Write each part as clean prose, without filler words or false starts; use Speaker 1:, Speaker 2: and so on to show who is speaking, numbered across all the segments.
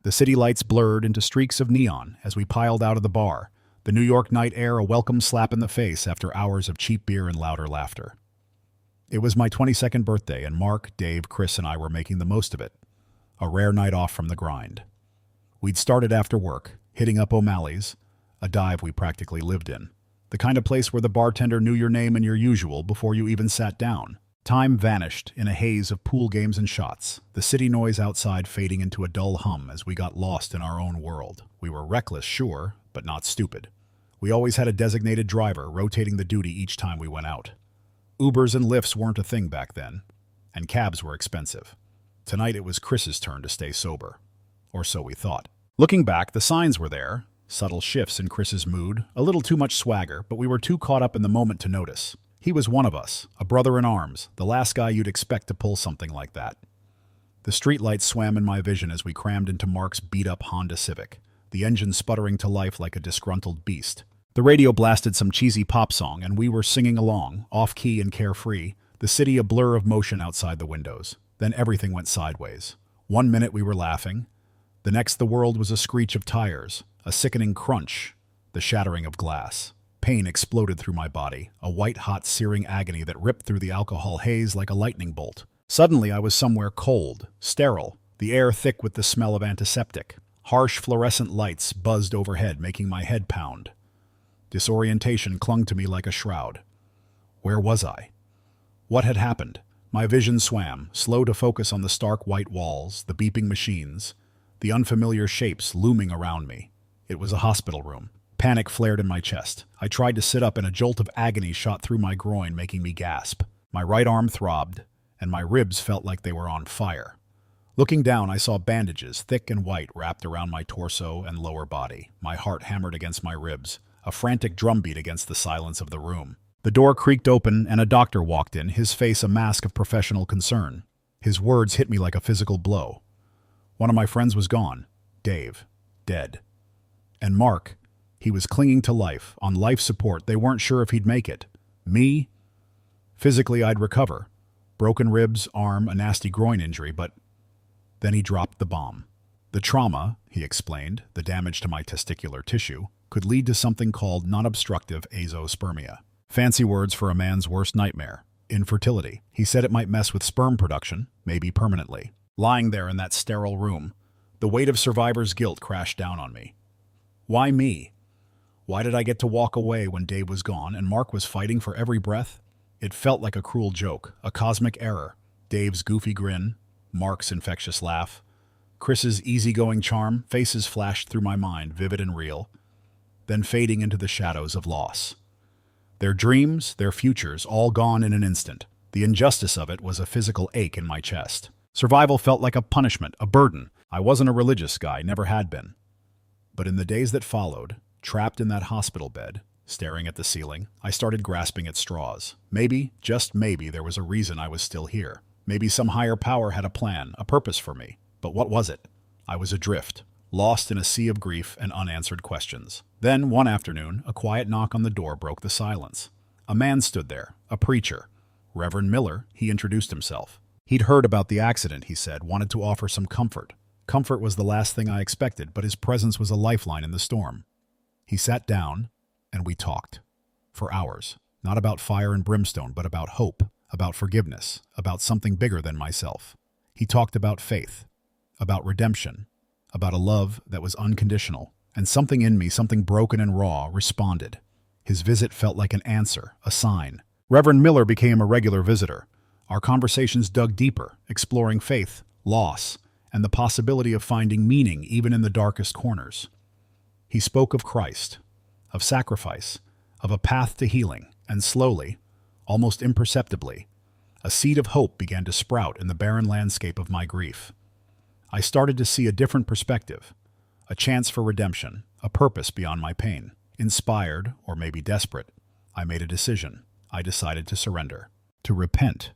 Speaker 1: The city lights blurred into streaks of neon as we piled out of the bar, the New York night air a welcome slap in the face after hours of cheap beer and louder laughter. It was my 22nd birthday, and Mark, Dave, Chris, and I were making the most of it. A rare night off from the grind. We'd started after work, hitting up O'Malley's, a dive we practically lived in. The kind of place where the bartender knew your name and your usual before you even sat down. Time vanished in a haze of pool games and shots, the city noise outside fading into a dull hum as we got lost in our own world. We were reckless, sure, but not stupid. We always had a designated driver rotating the duty each time we went out. Ubers and Lyfts weren't a thing back then, and cabs were expensive. Tonight it was Chris's turn to stay sober. Or so we thought. Looking back, the signs were there, subtle shifts in Chris's mood, a little too much swagger, but we were too caught up in the moment to notice. He was one of us, a brother in arms, the last guy you'd expect to pull something like that. The streetlights swam in my vision as we crammed into Mark's beat-up Honda Civic, the engine sputtering to life like a disgruntled beast. The radio blasted some cheesy pop song, and we were singing along, off-key and carefree, the city a blur of motion outside the windows. Then everything went sideways. 1 minute we were laughing. The next the world was a screech of tires, a sickening crunch, the shattering of glass. Pain exploded through my body, a white-hot searing agony that ripped through the alcohol haze like a lightning bolt. Suddenly I was somewhere cold, sterile, the air thick with the smell of antiseptic. Harsh fluorescent lights buzzed overhead, making my head pound. Disorientation clung to me like a shroud. Where was I? What had happened? My vision swam, slow to focus on the stark white walls, the beeping machines, the unfamiliar shapes looming around me. It was a hospital room. Panic flared in my chest. I tried to sit up, and a jolt of agony shot through my groin, making me gasp. My right arm throbbed, and my ribs felt like they were on fire. Looking down, I saw bandages, thick and white, wrapped around my torso and lower body. My heart hammered against my ribs, a frantic drumbeat against the silence of the room. The door creaked open, and a doctor walked in, his face a mask of professional concern. His words hit me like a physical blow. One of my friends was gone. Dave. Dead. And Mark, he was clinging to life, on life support. They weren't sure if he'd make it. Me? Physically, I'd recover. Broken ribs, arm, a nasty groin injury, but then he dropped the bomb. The trauma, he explained, the damage to my testicular tissue, could lead to something called non-obstructive azoospermia. Fancy words for a man's worst nightmare, infertility. He said it might mess with sperm production, maybe permanently. Lying there in that sterile room, the weight of survivor's guilt crashed down on me. Why me? Why did I get to walk away when Dave was gone and Mark was fighting for every breath? It felt like a cruel joke, a cosmic error. Dave's goofy grin, Mark's infectious laugh, Chris's easygoing charm, faces flashed through my mind, vivid and real, then fading into the shadows of loss. Their dreams, their futures, all gone in an instant. The injustice of it was a physical ache in my chest. Survival felt like a punishment, a burden. I wasn't a religious guy, never had been. But in the days that followed, trapped in that hospital bed, staring at the ceiling, I started grasping at straws. Maybe, just maybe, there was a reason I was still here. Maybe some higher power had a plan, a purpose for me. But what was it? I was adrift, lost in a sea of grief and unanswered questions. Then, one afternoon, a quiet knock on the door broke the silence. A man stood there, a preacher. Reverend Miller, he introduced himself. He'd heard about the accident, he said, wanted to offer some comfort. Comfort was the last thing I expected, but his presence was a lifeline in the storm. He sat down, and we talked. For hours. Not about fire and brimstone, but about hope, about forgiveness, about something bigger than myself. He talked about faith, about redemption, about a love that was unconditional. And something in me, something broken and raw, responded. His visit felt like an answer, a sign. Reverend Miller became a regular visitor. Our conversations dug deeper, exploring faith, loss, and the possibility of finding meaning even in the darkest corners. He spoke of Christ, of sacrifice, of a path to healing, and slowly, almost imperceptibly, a seed of hope began to sprout in the barren landscape of my grief. I started to see a different perspective, a chance for redemption, a purpose beyond my pain. Inspired, or maybe desperate, I made a decision. I decided to surrender, to repent,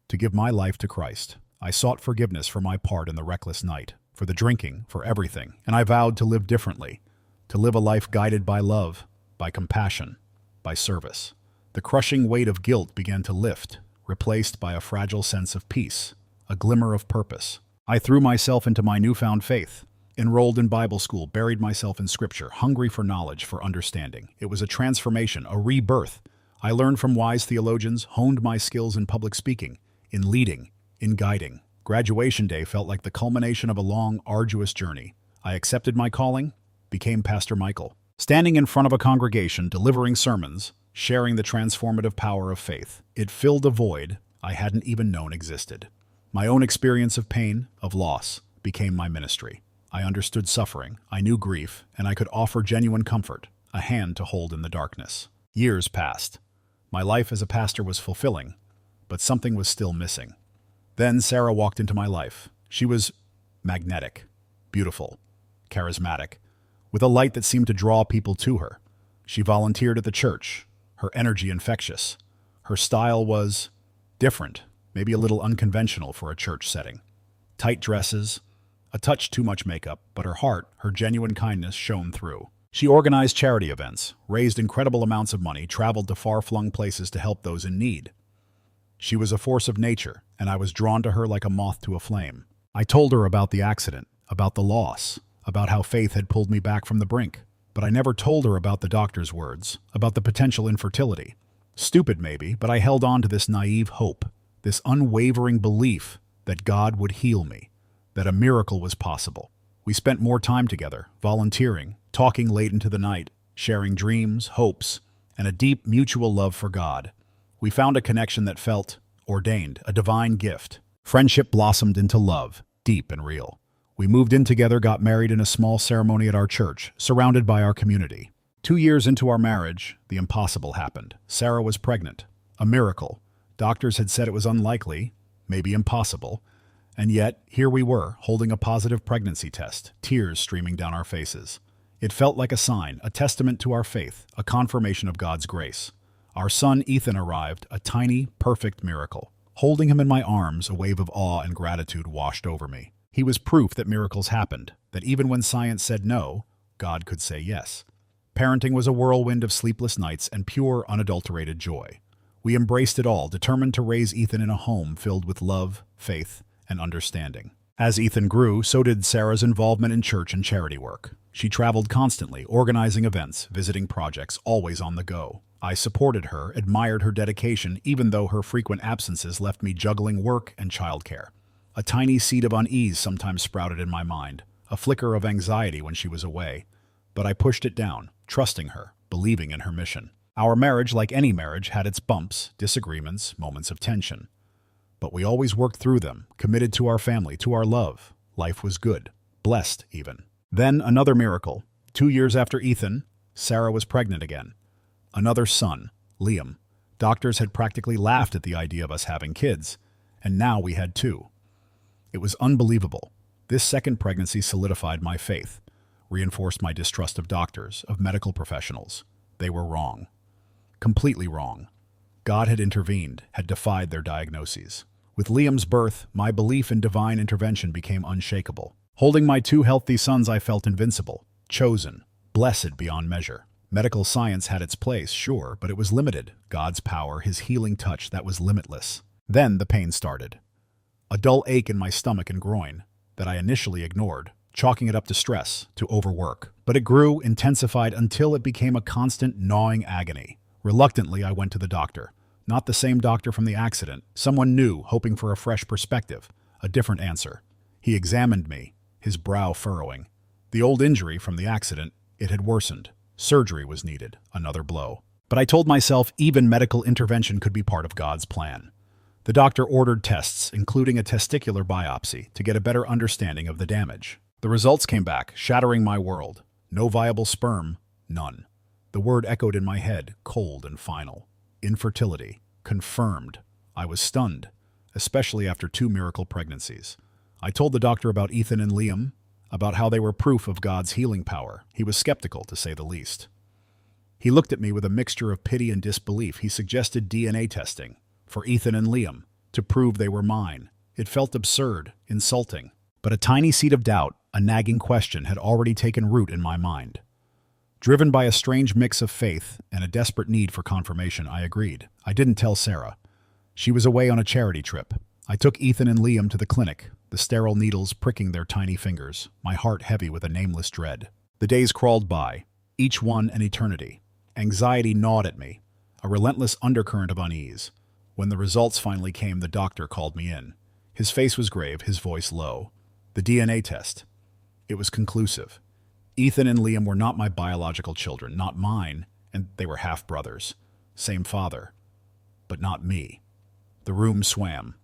Speaker 1: to give my life to Christ. I sought forgiveness for my part in the reckless night, for the drinking, for everything, and I vowed to live differently, to live a life guided by love, by compassion, by service. The crushing weight of guilt began to lift, replaced by a fragile sense of peace, a glimmer of purpose. I threw myself into my newfound faith. Enrolled in Bible school, buried myself in scripture, hungry for knowledge, for understanding. It was a transformation, a rebirth. I learned from wise theologians, honed my skills in public speaking, in leading, in guiding. Graduation day felt like the culmination of a long, arduous journey. I accepted my calling, became Pastor Michael. Standing in front of a congregation, delivering sermons, sharing the transformative power of faith. It filled a void I hadn't even known existed. My own experience of pain, of loss, became my ministry. I understood suffering, I knew grief, and I could offer genuine comfort, a hand to hold in the darkness. Years passed. My life as a pastor was fulfilling, but something was still missing. Then Sarah walked into my life. She was magnetic, beautiful, charismatic, with a light that seemed to draw people to her. She volunteered at the church, her energy infectious. Her style was different, maybe a little unconventional for a church setting. Tight dresses, a touch too much makeup, but her heart, her genuine kindness shone through. She organized charity events, raised incredible amounts of money, traveled to far-flung places to help those in need. She was a force of nature, and I was drawn to her like a moth to a flame. I told her about the accident, about the loss, about how faith had pulled me back from the brink. But I never told her about the doctor's words, about the potential infertility. Stupid maybe, but I held on to this naive hope, this unwavering belief that God would heal me, that a miracle was possible. We spent more time together, volunteering, talking late into the night, sharing dreams, hopes, and a deep mutual love for God. We found a connection that felt ordained, a divine gift. Friendship blossomed into love, deep and real. We moved in together, got married in a small ceremony at our church, surrounded by our community. 2 years into our marriage, the impossible happened. Sarah was pregnant. A miracle. Doctors had said it was unlikely, maybe impossible. And yet, here we were, holding a positive pregnancy test, tears streaming down our faces. It felt like a sign, a testament to our faith, a confirmation of God's grace. Our son Ethan arrived, a tiny, perfect miracle. Holding him in my arms, a wave of awe and gratitude washed over me. He was proof that miracles happened, that even when science said no, God could say yes. Parenting was a whirlwind of sleepless nights and pure, unadulterated joy. We embraced it all, determined to raise Ethan in a home filled with love, faith, and understanding. As Ethan grew, so did Sarah's involvement in church and charity work. She traveled constantly, organizing events, visiting projects, always on the go. I supported her, admired her dedication, even though her frequent absences left me juggling work and childcare. A tiny seed of unease sometimes sprouted in my mind, a flicker of anxiety when she was away. But I pushed it down, trusting her, believing in her mission. Our marriage, like any marriage, had its bumps, disagreements, moments of tension. But we always worked through them, committed to our family, to our love. Life was good, blessed even. Then another miracle. 2 years after Ethan, Sarah was pregnant again. Another son, Liam. Doctors had practically laughed at the idea of us having kids, and now we had 2. It was unbelievable. This second pregnancy solidified my faith, reinforced my distrust of doctors, of medical professionals. They were wrong. Completely wrong. God had intervened, had defied their diagnoses. With Liam's birth, my belief in divine intervention became unshakable. Holding my 2 healthy sons, I felt invincible, chosen, blessed beyond measure. Medical science had its place, sure, but it was limited. God's power, his healing touch, that was limitless. Then the pain started. A dull ache in my stomach and groin that I initially ignored, chalking it up to stress, to overwork. But it grew, intensified, until it became a constant, gnawing agony. Reluctantly, I went to the doctor. Not the same doctor from the accident. Someone new, hoping for a fresh perspective, a different answer. He examined me, his brow furrowing. The old injury from the accident, it had worsened. Surgery was needed, another blow. But I told myself even medical intervention could be part of God's plan. The doctor ordered tests, including a testicular biopsy, to get a better understanding of the damage. The results came back, shattering my world. No viable sperm, none. The word echoed in my head, cold and final. Infertility. Confirmed. I was stunned, especially after 2 miracle pregnancies. I told the doctor about Ethan and Liam, about how they were proof of God's healing power. He was skeptical, to say the least. He looked at me with a mixture of pity and disbelief. He suggested DNA testing for Ethan and Liam, to prove they were mine. It felt absurd, insulting. But a tiny seed of doubt, a nagging question, had already taken root in my mind. Driven by a strange mix of faith and a desperate need for confirmation, I agreed. I didn't tell Sarah. She was away on a charity trip. I took Ethan and Liam to the clinic, the sterile needles pricking their tiny fingers, my heart heavy with a nameless dread. The days crawled by, each one an eternity. Anxiety gnawed at me, a relentless undercurrent of unease. When the results finally came, the doctor called me in. His face was grave, his voice low. The DNA test. It was conclusive. Ethan and Liam were not my biological children, not mine, and they were half-brothers. Same father. But not me. The room swam.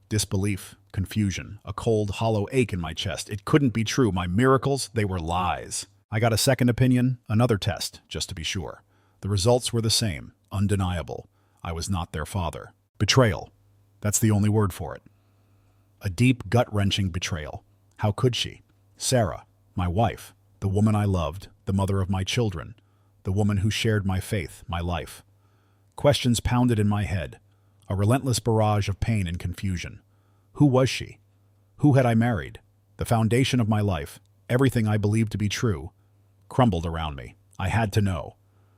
Speaker 1: Disbelief, confusion, a cold, hollow ache in my chest. It couldn't be true. My miracles, they were lies. I got a second opinion, another test, just to be sure. The results were the same, undeniable. I was not their father. Betrayal. That's the only word for it. A deep, gut-wrenching betrayal. How could she? Sarah, my wife, the woman I loved, the mother of my children, the woman who shared my faith, my life. Questions pounded in my head, a relentless barrage of pain and confusion. Who was she? Who had I married? The foundation of my life, everything I believed to be true, crumbled around me. I had to know.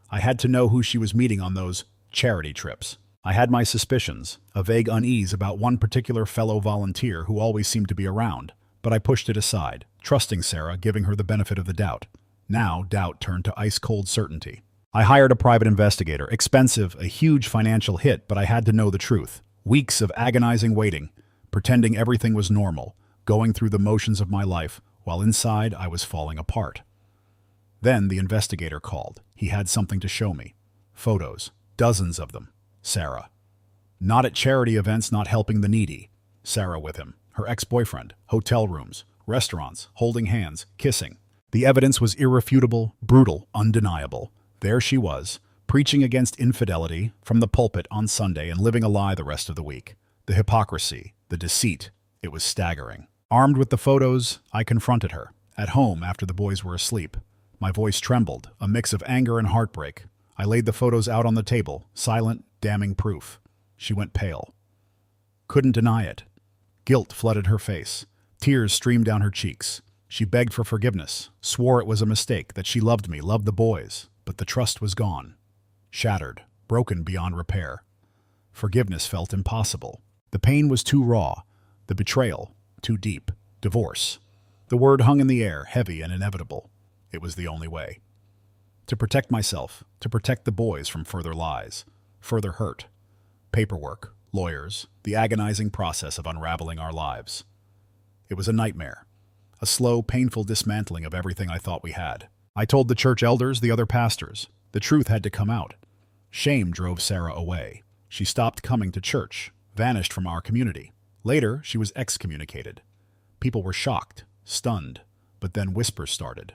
Speaker 1: I had to know who she was meeting on those charity trips. I had my suspicions, a vague unease about one particular fellow volunteer who always seemed to be around, but I pushed it aside, trusting Sarah, giving her the benefit of the doubt. Now, doubt turned to ice-cold certainty. I hired a private investigator, expensive, a huge financial hit, but I had to know the truth. Weeks of agonizing waiting, pretending everything was normal, going through the motions of my life, while inside I was falling apart. Then the investigator called. He had something to show me. Photos, dozens of them. Sarah. Not at charity events, not helping the needy. Sarah with him, her ex-boyfriend, hotel rooms, restaurants, holding hands, kissing. The evidence was irrefutable, brutal, undeniable. There she was, preaching against infidelity from the pulpit on Sunday and living a lie the rest of the week. The hypocrisy, the deceit, it was staggering. Armed with the photos, I confronted her. At home, after the boys were asleep. My voice trembled, a mix of anger and heartbreak. I laid the photos out on the table, silent, damning proof. She went pale. Couldn't deny it. Guilt flooded her face. Tears streamed down her cheeks. She begged for forgiveness, swore it was a mistake, that she loved me, loved the boys. But the trust was gone. Shattered, broken beyond repair. Forgiveness felt impossible. The pain was too raw. The betrayal, too deep. Divorce. The word hung in the air, heavy and inevitable. It was the only way. To protect myself, to protect the boys from further lies, further hurt. Paperwork, lawyers, the agonizing process of unraveling our lives. It was a nightmare. A slow, painful dismantling of everything I thought we had. I told the church elders, the other pastors. The truth had to come out. Shame drove Sarah away. She stopped coming to church, vanished from our community. Later, she was excommunicated. People were shocked, stunned, but then whispers started.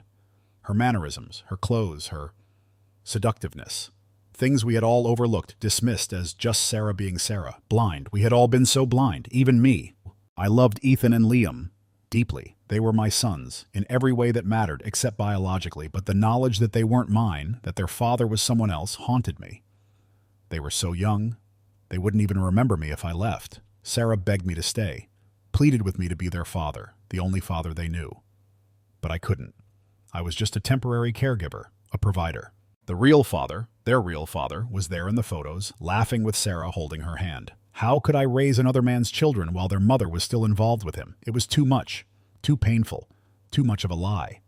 Speaker 1: Her mannerisms, her clothes, her seductiveness. Things we had all overlooked, dismissed as just Sarah being Sarah. Blind. We had all been so blind, even me. I loved Ethan and Liam deeply. They were my sons, in every way that mattered, except biologically, but the knowledge that they weren't mine, that their father was someone else, haunted me. They were so young, they wouldn't even remember me if I left. Sarah begged me to stay, pleaded with me to be their father, the only father they knew. But I couldn't. I was just a temporary caregiver, a provider. The real father, their real father, was there in the photos, laughing with Sarah holding her hand. How could I raise another man's children while their mother was still involved with him? It was too much, too painful, too much of a lie.